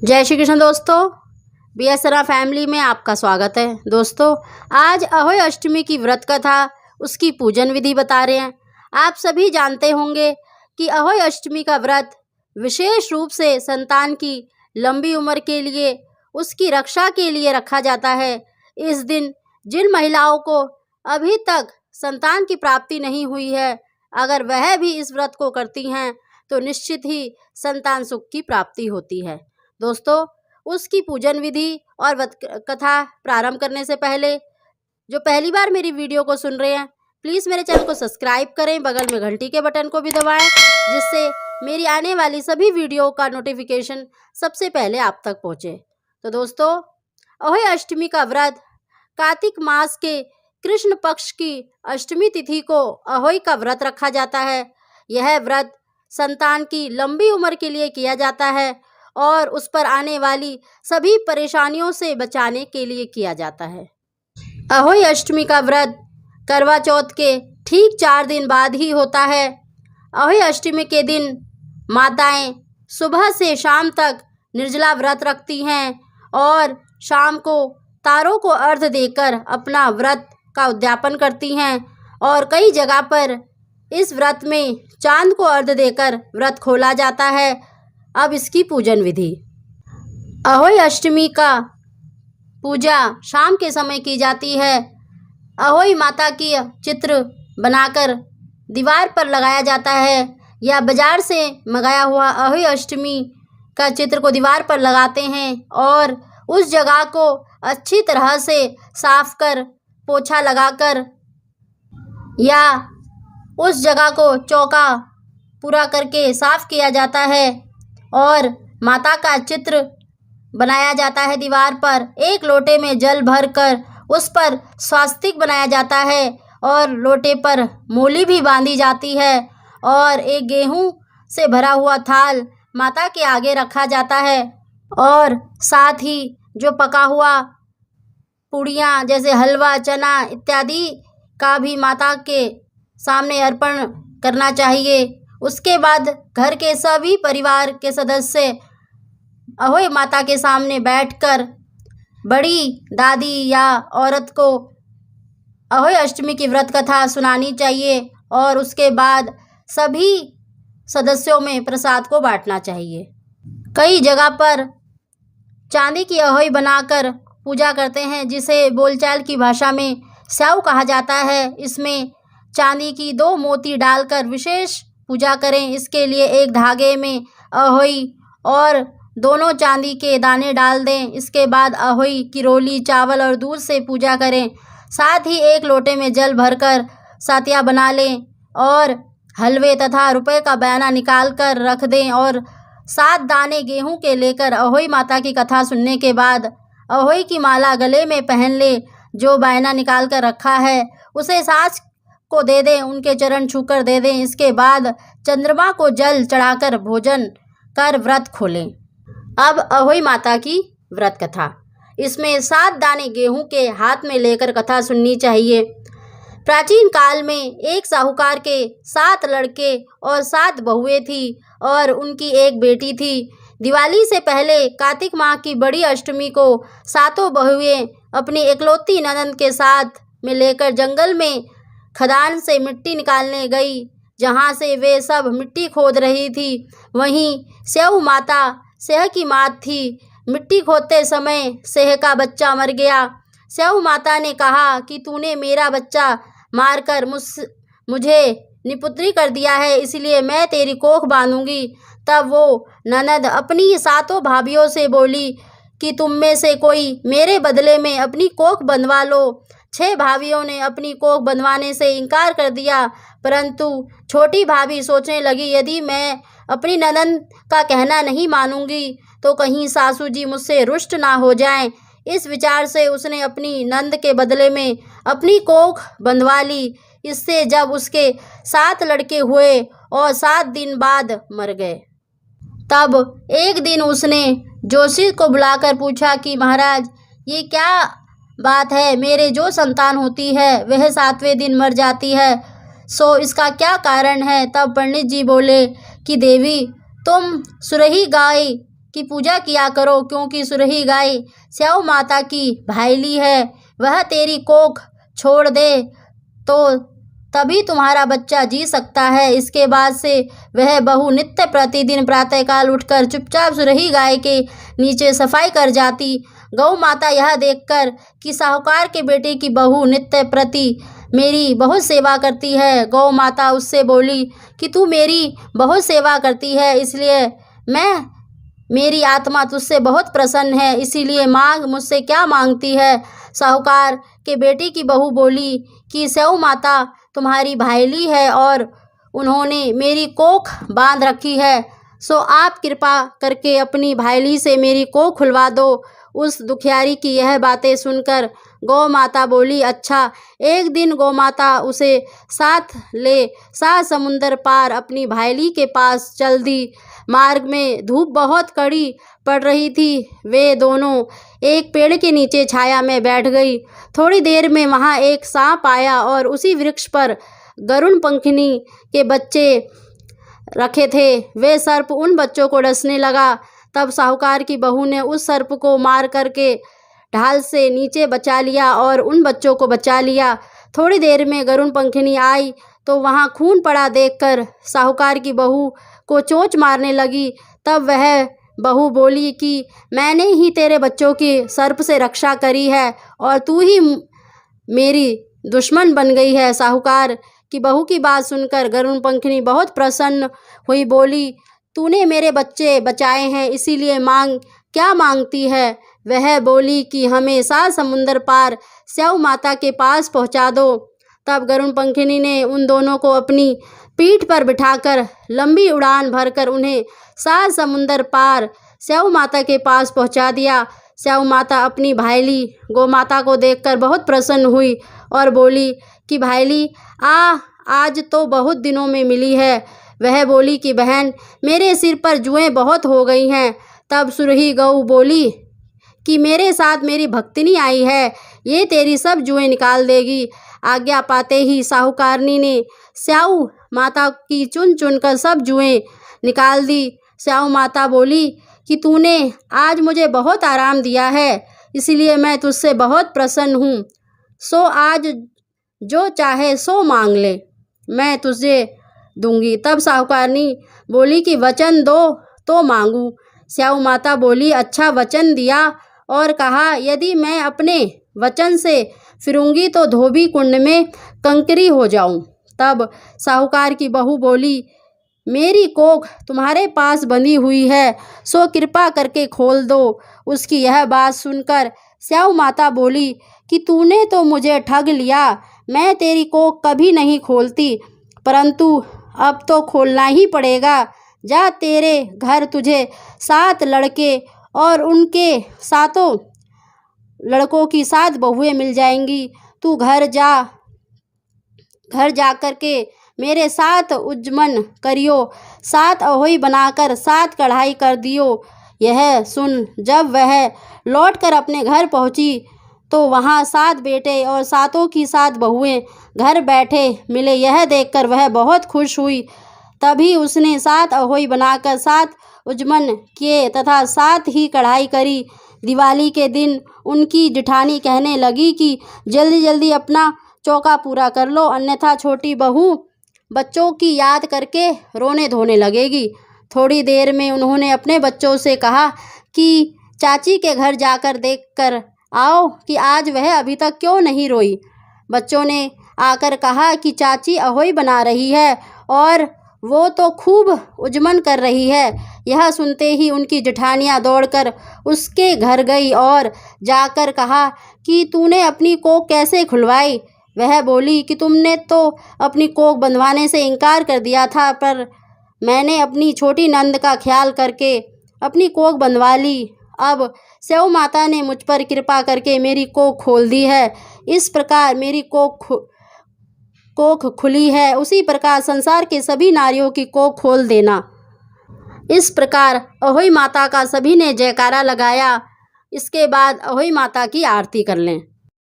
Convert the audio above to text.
जय श्री कृष्ण दोस्तों, BSNR family में आपका स्वागत है। दोस्तों, आज अहोई अष्टमी की व्रत कथा, उसकी पूजन विधि बता रहे हैं। आप सभी जानते होंगे कि अहोई अष्टमी का व्रत विशेष रूप से संतान की लंबी उम्र के लिए, उसकी रक्षा के लिए रखा जाता है। इस दिन जिन महिलाओं को अभी तक संतान की प्राप्ति नहीं हुई है, अगर वह भी इस व्रत को करती हैं तो निश्चित ही संतान सुख की प्राप्ति होती है। दोस्तों, उसकी पूजन विधि और व्रत कथा प्रारंभ करने से पहले जो पहली बार मेरी वीडियो को सुन रहे हैं, प्लीज़ मेरे चैनल को सब्सक्राइब करें, बगल में घंटी के बटन को भी दबाएं, जिससे मेरी आने वाली सभी वीडियो का नोटिफिकेशन सबसे पहले आप तक पहुंचे। तो दोस्तों, अहोई अष्टमी का व्रत कार्तिक मास के कृष्ण पक्ष की अष्टमी तिथि को अहोई का व्रत रखा जाता है। यह व्रत संतान की लंबी उम्र के लिए किया जाता है और उस पर आने वाली सभी परेशानियों से बचाने के लिए किया जाता है। अहोई अष्टमी का व्रत करवा चौथ के ठीक 4 दिन बाद ही होता है। अहोई अष्टमी के दिन माताएं सुबह से शाम तक निर्जला व्रत रखती हैं और शाम को तारों को अर्घ्य देकर अपना व्रत का उद्यापन करती हैं और कई जगह पर इस व्रत में चांद को अर्घ्य देकर व्रत खोला जाता है। अब इसकी पूजन विधि। अहोई अष्टमी का पूजा शाम के समय की जाती है। अहोई माता की चित्र बनाकर दीवार पर लगाया जाता है या बाजार से मंगाया हुआ अहोई अष्टमी का चित्र को दीवार पर लगाते हैं और उस जगह को अच्छी तरह से साफ कर पोछा लगाकर या उस जगह को चौका पूरा करके साफ किया जाता है और माता का चित्र बनाया जाता है दीवार पर। एक लोटे में जल भरकर उस पर स्वास्तिक बनाया जाता है और लोटे पर मूली भी बांधी जाती है और एक गेहूं से भरा हुआ थाल माता के आगे रखा जाता है और साथ ही जो पका हुआ पूड़ियाँ जैसे हलवा, चना इत्यादि का भी माता के सामने अर्पण करना चाहिए। उसके बाद घर के सभी परिवार के सदस्य अहोई माता के सामने बैठकर बड़ी दादी या औरत को अहोई अष्टमी की व्रत कथा सुनानी चाहिए और उसके बाद सभी सदस्यों में प्रसाद को बांटना चाहिए। कई जगह पर चांदी की अहोई बनाकर पूजा करते हैं, जिसे बोलचाल की भाषा में स्याऊ कहा जाता है। इसमें चांदी की 2 मोती डालकर विशेष पूजा करें। इसके लिए एक धागे में अहोई और दोनों चांदी के दाने डाल दें। इसके बाद अहोई की रोली चावल और दूध से पूजा करें। साथ ही एक लोटे में जल भरकर सातिया बना लें और हलवे तथा रुपए का बयाना निकाल कर रख दें और 7 दाने गेहूं के लेकर अहोई माता की कथा सुनने के बाद अहोई की माला गले में पहन ले। जो बयाना निकाल कर रखा है उसे सास को दे दें, उनके चरण छूकर दे दें। इसके बाद चंद्रमा को जल चढ़ाकर भोजन कर व्रत खोलें। अब अहोई माता की व्रत कथा। इसमें 7 दाने गेहूं के हाथ में लेकर कथा सुननी चाहिए। प्राचीन काल में एक साहूकार के 7 लड़के और 7 बहुएं थी और उनकी एक बेटी थी। दिवाली से पहले कार्तिक माह की बड़ी अष्टमी को 7 बहुएं अपनी इकलौती ननद के साथ में लेकर जंगल में खदान से मिट्टी निकालने गई, जहाँ से वे सब मिट्टी खोद रही थी। वहीं स्याऊ माता सेह की मात थी। मिट्टी खोदते समय सेह का बच्चा मर गया। स्याऊ माता ने कहा कि तूने मेरा बच्चा मारकर मुझे निपुत्री कर दिया है, इसलिए मैं तेरी कोख बांधूंगी। तब वो ननद अपनी 7 भाभियों से बोली कि तुम में से कोई मेरे बदले में अपनी कोख बंधवा लो। 6 भाभियों ने अपनी कोख बंधवाने से इनकार कर दिया, परंतु छोटी भाभी सोचने लगी, यदि मैं अपनी ननद का कहना नहीं मानूंगी तो कहीं सासू जी मुझसे रुष्ट ना हो जाएं। इस विचार से उसने अपनी नंद के बदले में अपनी कोख बंधवा ली। इससे जब उसके 7 लड़के हुए और 7 दिन बाद मर गए, तब एक दिन उसने जोशी को बुलाकर पूछा कि महाराज, ये क्या बात है? मेरे जो संतान होती है वह 7वें दिन मर जाती है, सो इसका क्या कारण है? तब पंडित जी बोले कि देवी, तुम सुरही गाय की पूजा किया करो, क्योंकि सुरही गाय स्याऊ माता की भाईली है। वह तेरी कोख छोड़ दे तो तभी तुम्हारा बच्चा जी सकता है। इसके बाद से वह बहू नित्य प्रतिदिन प्रातःकाल उठकर चुपचाप सुरही गाय के नीचे सफाई कर जाती। गौ माता यह देखकर कि साहूकार के बेटे की बहू नित्य प्रति मेरी बहुत सेवा करती है, गौ माता उससे बोली कि तू मेरी बहुत सेवा करती है, इसलिए मेरी आत्मा तुझसे बहुत प्रसन्न है, इसीलिए मांग, मुझसे क्या मांगती है। साहूकार के बेटे की बहू बोली कि स्याऊ माता तुम्हारी भाईली है और उन्होंने मेरी कोख बांध रखी है, सो आप कृपा करके अपनी भाईली से मेरी कोख खुलवा दो। उस दुखियारी की यह बातें सुनकर गौ माता बोली, अच्छा। एक दिन गौ माता उसे साथ ले 7 समुंदर पार अपनी भाईली के पास चल दी। मार्ग में धूप बहुत कड़ी पड़ रही थी। वे दोनों एक पेड़ के नीचे छाया में बैठ गई। थोड़ी देर में वहाँ एक सांप आया और उसी वृक्ष पर गरुड़ पंखनी के बच्चे रखे थे। वे सर्प उन बच्चों को डसने लगा। तब साहूकार की बहू ने उस सर्प को मार करके ढाल से नीचे बचा लिया और उन बच्चों को बचा लिया। थोड़ी देर में गरुड़ पंखनी आई तो वहाँ खून पड़ा देखकर साहूकार की बहू को चोंच मारने लगी। तब वह बहू बोली कि मैंने ही तेरे बच्चों की सर्प से रक्षा करी है और तू ही मेरी दुश्मन बन गई है। साहूकार की बहू की बात सुनकर गरुड़ पंखनी बहुत प्रसन्न हुई, बोली तूने मेरे बच्चे बचाए हैं, इसीलिए मांग, क्या मांगती है। वह बोली कि हमें 7 समुंदर पार स्याऊ माता के पास पहुंचा दो। तब गरुड़ पंखनी ने उन दोनों को अपनी पीठ पर बिठाकर लंबी उड़ान भरकर उन्हें 7 समुंदर पार स्याऊ माता के पास पहुंचा दिया। स्याऊ माता अपनी भाईली गौ माता को देखकर बहुत प्रसन्न हुई और बोली कि भाईली आज तो बहुत दिनों में मिली है। वह बोली कि बहन, मेरे सिर पर जुएं बहुत हो गई हैं। तब सुरही गऊ बोली कि मेरे साथ मेरी भक्तिनी आई है, ये तेरी सब जुएं निकाल देगी। आज्ञा पाते ही साहूकारनी ने स्याऊ माता की चुन चुन कर सब जुएं निकाल दी। स्याऊ माता बोली कि तूने आज मुझे बहुत आराम दिया है, इसलिए मैं तुझसे बहुत प्रसन्न हूँ। सो आज जो चाहे सो मांग ले, मैं तुझे दूंगी। तब साहूकारनी बोली कि वचन दो तो मांगू। स्याऊ माता बोली, अच्छा, वचन दिया और कहा यदि मैं अपने वचन से फिरूंगी तो धोबी कुंड में कंकरी हो जाऊं। तब साहूकार की बहू बोली, मेरी कोख तुम्हारे पास बंधी हुई है, सो कृपा करके खोल दो। उसकी यह बात सुनकर स्याऊ माता बोली कि तूने तो मुझे ठग लिया, मैं तेरी कोख कभी नहीं खोलती, परंतु अब तो खोलना ही पड़ेगा। जा, तेरे घर तुझे 7 लड़के और उनके 7 लड़कों की 7 बहुएं मिल जाएंगी। तू घर जा कर के मेरे 7 उज्जमन करियो, 7 अहोई बनाकर 7 कढ़ाई कर दियो। यह सुन जब वह लौटकर अपने घर पहुंची तो वहाँ 7 बेटे और 7 की 7 बहुएं घर बैठे मिले। यह देखकर वह बहुत खुश हुई। तभी उसने 7 अहोई बनाकर 7 उज्जमन किए तथा 7 ही कढ़ाई करी। दिवाली के दिन उनकी जिठानी कहने लगी कि जल्दी जल्दी अपना चौका पूरा कर लो, अन्यथा छोटी बहू बच्चों की याद करके रोने धोने लगेगी। थोड़ी देर में उन्होंने अपने बच्चों से कहा कि चाची के घर जाकर देख कर आओ कि आज वह अभी तक क्यों नहीं रोई। बच्चों ने आकर कहा कि चाची अहोई बना रही है और वो तो खूब उज्जमन कर रही है। यह सुनते ही उनकी जेठानियाँ दौड़कर उसके घर गई और जाकर कहा कि तूने अपनी कोख कैसे खुलवाई। वह बोली कि तुमने तो अपनी कोख बंधवाने से इनकार कर दिया था, पर मैंने अपनी छोटी नंद का ख्याल करके अपनी कोख बंधवा ली। अब स्याऊ माता ने मुझ पर कृपा करके मेरी कोख खोल दी है। इस प्रकार मेरी कोख खुली है, उसी प्रकार संसार के सभी नारियों की कोख खोल देना। इस प्रकार अहोई माता का सभी ने जयकारा लगाया। इसके बाद अहोई माता की आरती कर लें।